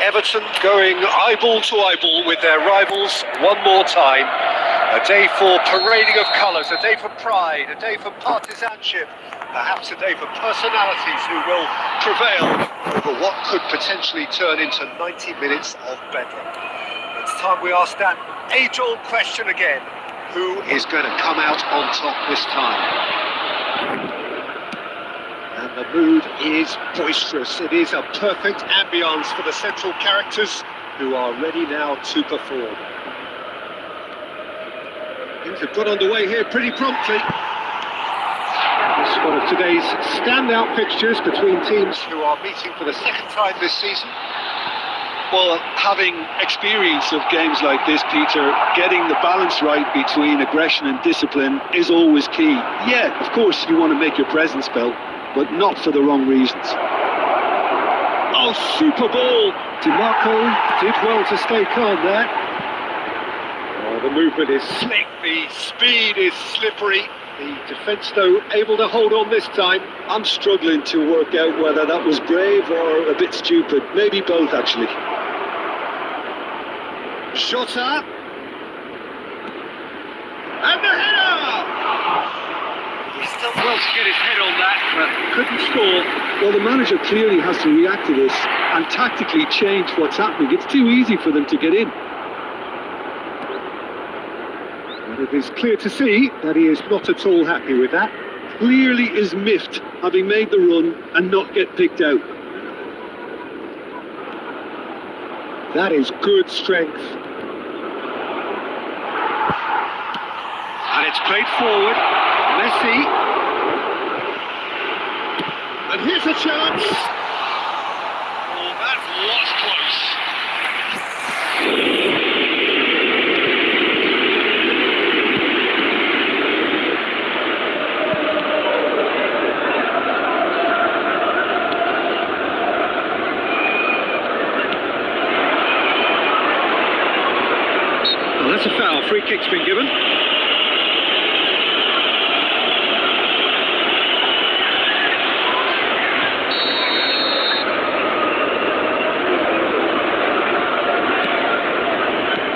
Everton going eyeball to eyeball with their rivals one more time. A day for parading of colours, a day for pride, a day for partisanship, perhaps a day for personalities who will prevail over what could potentially turn into 90 minutes of bedlam. It's time we ask that age-old question again. Who is going to come out on top this time? And the mood is boisterous. It is a perfect ambience for the central characters who are ready now to perform. Things have got underway here pretty promptly. It's one of today's standout fixtures between teams who are meeting for the second time this season. Well, having experience of games like this, Peter, getting the balance right between aggression and discipline is always key. Yeah, of course you want to make your presence felt, but not for the wrong reasons. Oh, super ball! DiMarco did well to stay calm there. Oh, the movement is slick, the speed is slippery. The defence, though, able to hold on this time. I'm struggling to work out whether that was brave or a bit stupid. Maybe both, actually. Shot up. And the header! He's still well to get his head on that, but couldn't score. Well, the manager clearly has to react to this and tactically change what's happening. It's too easy for them to get in. And it is clear to see that he is not at all happy with that. Clearly is miffed, having made the run and not get picked out. That is good strength. And it's played forward. Messi. And here's a chance. Oh, that was close. Well, that's a foul. Free kick's been given.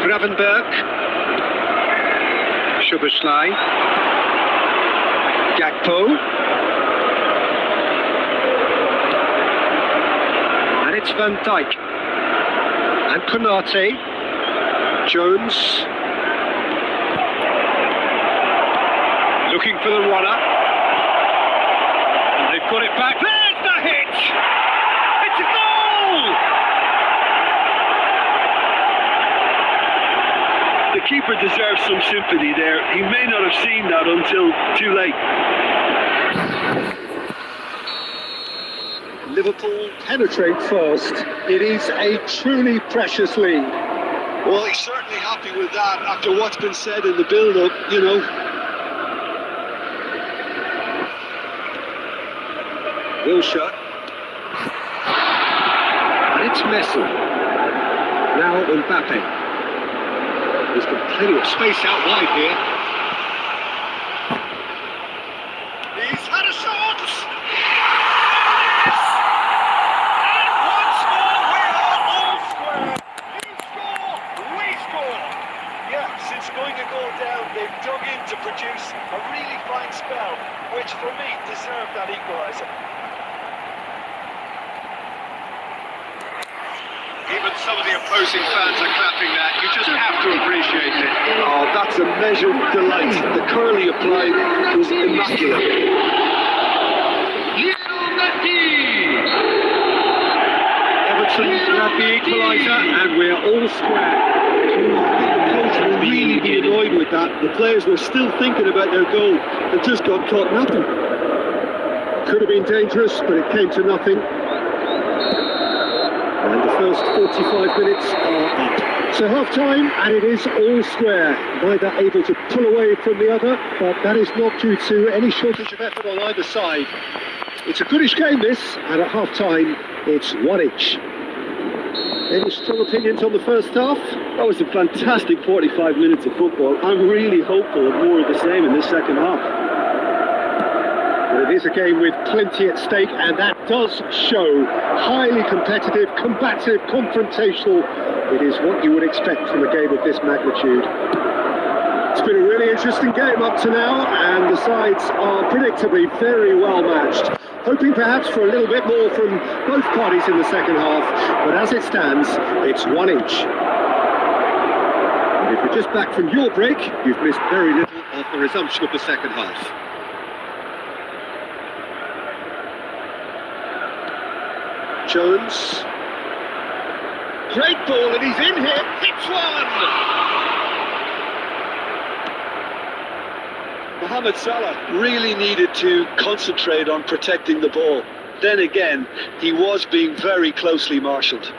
Gravenberg, Szoboszlai, Gakpo, and it's Van Dijk, and Konate, Jones, looking for the runner, and they've got it back. There's the hit! It's a goal! The keeper deserves some sympathy there. He may not have seen that until too late. Liverpool penetrate fast. It is a truly precious lead. Well, he's certainly happy with that after what's been said in the build-up, you know. Wilshere. And it's Messi. Now Mbappe. There's got plenty of space out wide here. He's had a shot! Yes! And once more we are all square. You score, we score. Yeah, since going a goal down, they've dug in to produce a really fine spell, which for me deserved that equaliser. Even some of the opposing fans are clapping that. You just have to appreciate it. Oh, that's a measured delight. The curl he applied was immaculate. Everton grab the equaliser and we're all square. The coach will really be annoyed with that. The players were still thinking about their goal and just got caught napping. Could have been dangerous, but it came to nothing. And the first 45 minutes are up. So half-time, and it is all square. Neither able to pull away from the other, but that is not due to any shortage of effort on either side. It's a goodish game, this, and at half-time, it's 1-1. Any strong opinions on the first half? That was a fantastic 45 minutes of football. I'm really hopeful of more of the same in this second half. Well, it is a game with plenty at stake, and that does show. Highly competitive, combative, confrontational. It is what you would expect from a game of this magnitude. It's been a really interesting game up to now, and the sides are predictably very well matched. Hoping perhaps for a little bit more from both parties in the second half, but as it stands, it's 1 each. And if you're just back from your break, you've missed very little of the resumption of the second half. Jones. Great ball, and he's in here. Hits one! Mohamed Salah really needed to concentrate on protecting the ball. Then again, he was being very closely marshalled.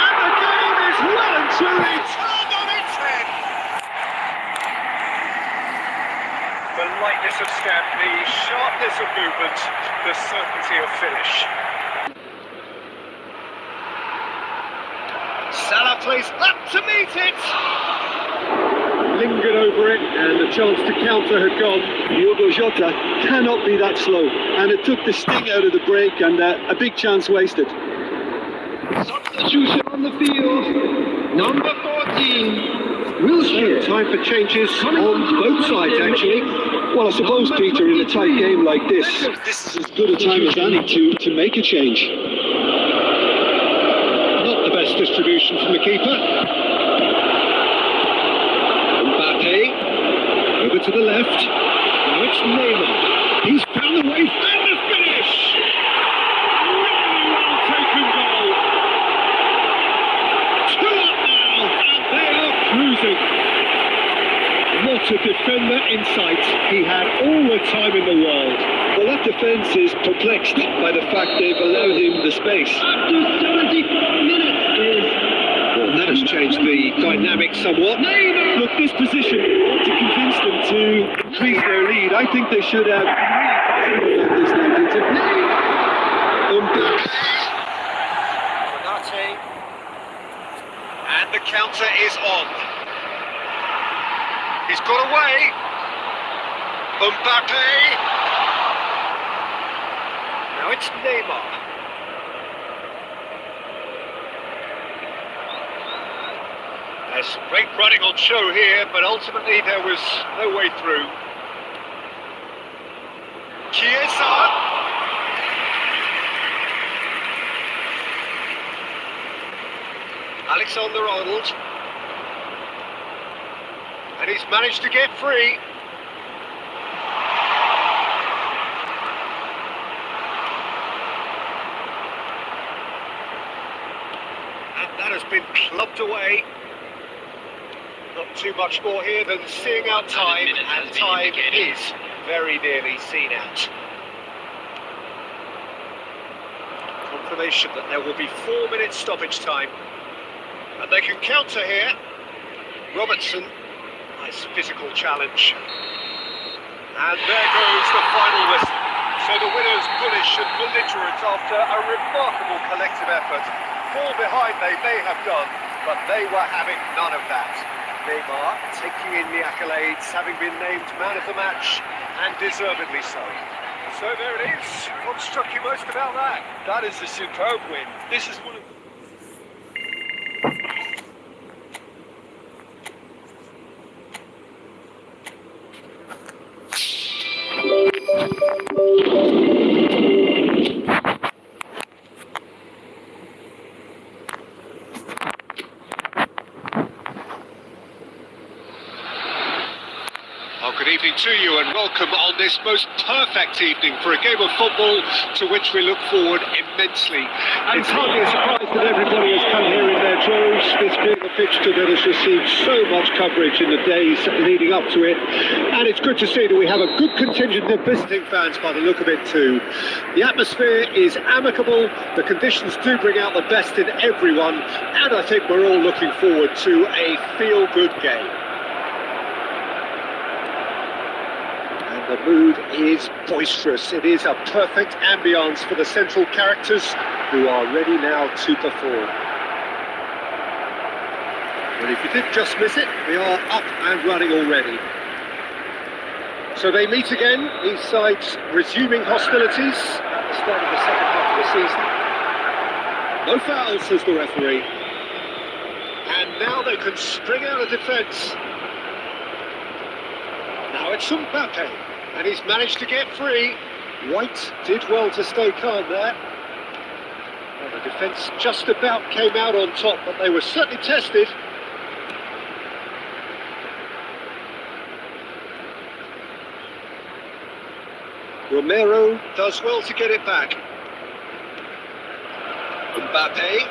And the game is well and truly Turned on its head. The lightness of step, the sharpness of movement, the certainty of finish. Salah plays up to meet it. lingered over it, and the chance to counter had gone. Diogo Jota cannot be that slow, and it took the sting out of the break, and a big chance wasted. Substitution on the field, number 14. Wilshere. Time for changes on both sides, actually. Well, I suppose, Peter, in a tight game like this is as good a time as any to make a change. Not the best distribution from the keeper. Mbappe, over to the left. Now it's Neymar. He's found the way, and the finish! Really well taken goal. 2 up now, and they are cruising. What a defender in sight. He had all the time in the world. Well, that defence is perplexed by the fact they've allowed him the space. After 74 minutes is... Well, that has changed the dynamic somewhat. Look, this position ought to convince them to increase their lead. I think they should have really positive about this now, Peter. Renate. And the counter is on. He's got away. Mbappe. Now it's Neymar. There's some great running on show here, but ultimately there was no way through. Chiesa. Alexander-Arnold. And he's managed to get free. And that has been clubbed away. Not too much more here than seeing out time, and time is very nearly seen out. Confirmation that there will be 4 minutes stoppage time. And they can counter here. Robertson. Nice physical challenge. And there goes the final whistle. So the winners bullish and belligerent after a remarkable collective effort. Fall behind they may have done, but they were having none of that. Neymar taking in the accolades, having been named man of the match, and deservedly so. So there it is. What struck you most about that? That is a superb win. This is one of the... Well, good evening to you and welcome on this most perfect evening for a game of football to which we look forward immensely. And it's hardly a surprise that everybody has come here in their droves, this being a fixture that has received so much coverage in the days leading up to it. And it's good to see that we have a good contingent of visiting fans by the look of it too. The atmosphere is amicable, the conditions do bring out the best in everyone, and I think we're all looking forward to a feel-good game. The mood is boisterous. It is a perfect ambience for the central characters who are ready now to perform. But if you did just miss it, we are up and running already. So they meet again, these sides resuming hostilities at the start of the second half of the season. No fouls, says the referee. And now they can spring out of defence. Now it's Mbappe, and he's managed to get free. White did well to stay calm there. Well, the defence just about came out on top, but they were certainly tested. Romero does well to get it back. Mbappe.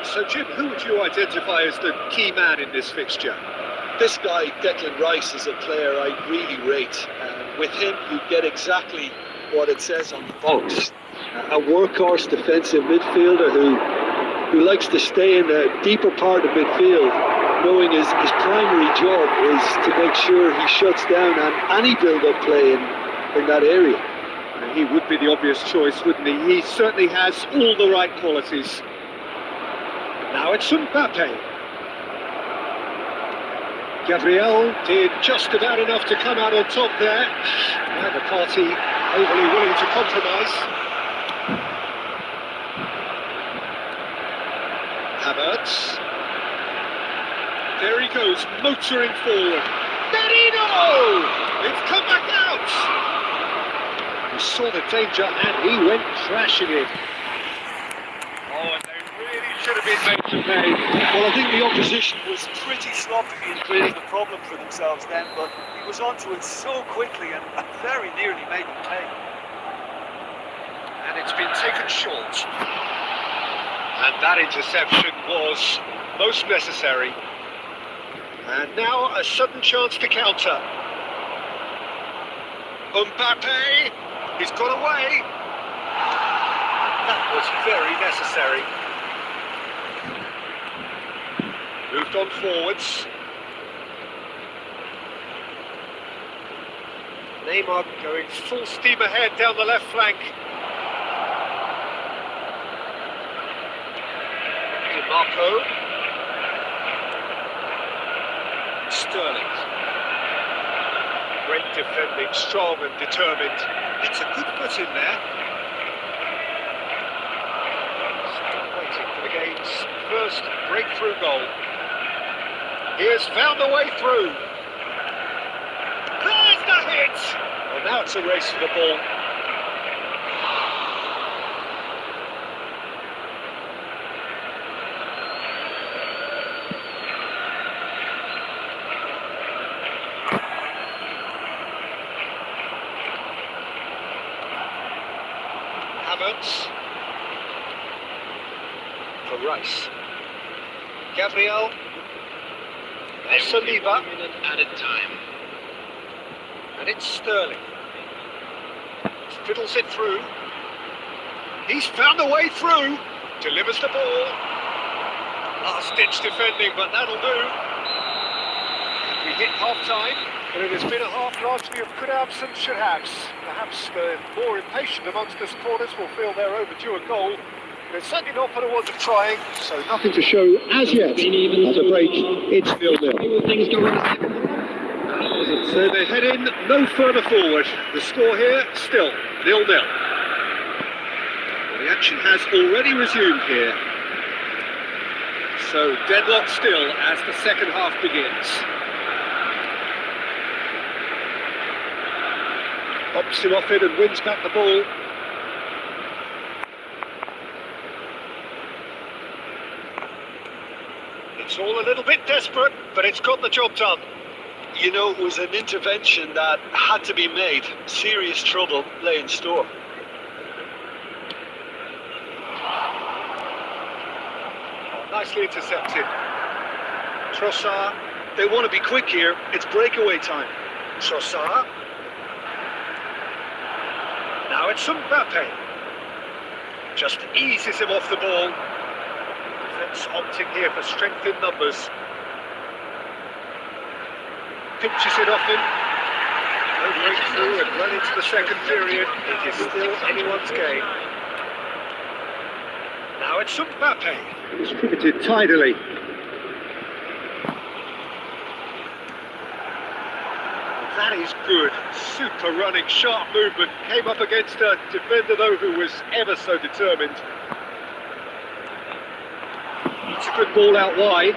So Jim, who would you identify as the key man in this fixture? This guy, Declan Rice, is a player I really rate. With him, you get exactly what it says on the box. A workhorse defensive midfielder who likes to stay in the deeper part of midfield, knowing his primary job is to make sure he shuts down any build-up play in that area. And he would be the obvious choice, wouldn't he? He certainly has all the right qualities. Now it's Mbappe. Gabriel did just about enough to come out on top there. Neither party overly willing to compromise. Havertz. There he goes, motoring forward. Merino! It's come back out! He saw the danger and he went crashing in. Oh, and they really should have been made to pay. Well, I think the opposition was pretty sloppy in creating a problem for themselves then, but he was onto it so quickly and very nearly made them pay. And it's been taken short. And that interception was most necessary. And now a sudden chance to counter. Mbappe, he's got away. That was very necessary. Moved on forwards. Neymar going full steam ahead down the left flank. Marco. Sterling. Great defending, strong and determined. It's a good foot in there. Still waiting for the game's first breakthrough goal. He has found the way through. There's the hit! Well, now it's a race for the ball. Havertz for Rice. Gabriel. Saliba. Added time. And it's Sterling. Fiddles it through. He's found a way through. Delivers the ball. Last-ditch defending, but that'll do. We hit half-time, but it has been a half largely of could-haves and should-haves. Perhaps the more impatient amongst the supporters will feel they're overdue a goal. It's certainly not for the want of trying, so nothing to show as yet. At the break, it's 0-0. So they head in no further forward. The score here, still 0-0. The action has already resumed here. So deadlock still as the second half begins. Pops him off it and wins back the ball. It's all a little bit desperate, but it's got the job done. You know, it was an intervention that had to be made. Serious trouble lay in store. Oh, nicely intercepted. Trossard. They want to be quick here. It's breakaway time. Trossard. Now it's Mbappe. Just eases him off the ball. Defence opting here for strength in numbers. Pinches it off him. No breakthrough and run into the second period. It is still anyone's game. Now it's Mbappe. Distributed tidily. that is good. Super running, sharp movement. Came up against a defender, though, who was ever so determined. It's a good ball out wide.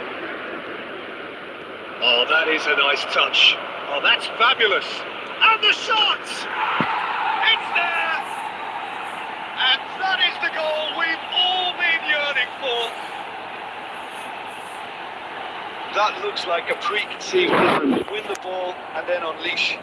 Oh, that is a nice touch. Oh, that's fabulous. And the shot! It's there! And that is the goal we've all been yearning for. That looks like a preconceived plan. Win the ball and then unleash.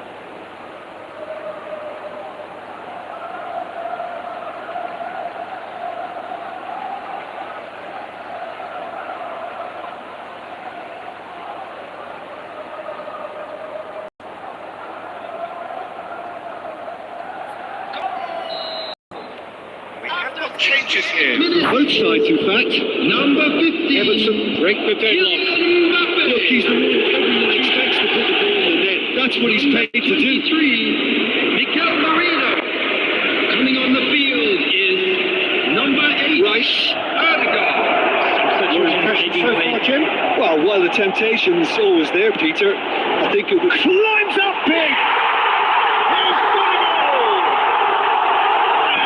We have got changes here. Both sides, in fact. Number 50. Everton break the deadlock. Look, he's the one everyone expects to put the ball in the net. That's what he's paid to do. 23. Mikel Merino. Coming on the field is number 8. Rice. Erdegaard. So far, Jim? Well, while the temptation's always there, Peter, I think it would... Climbs up big!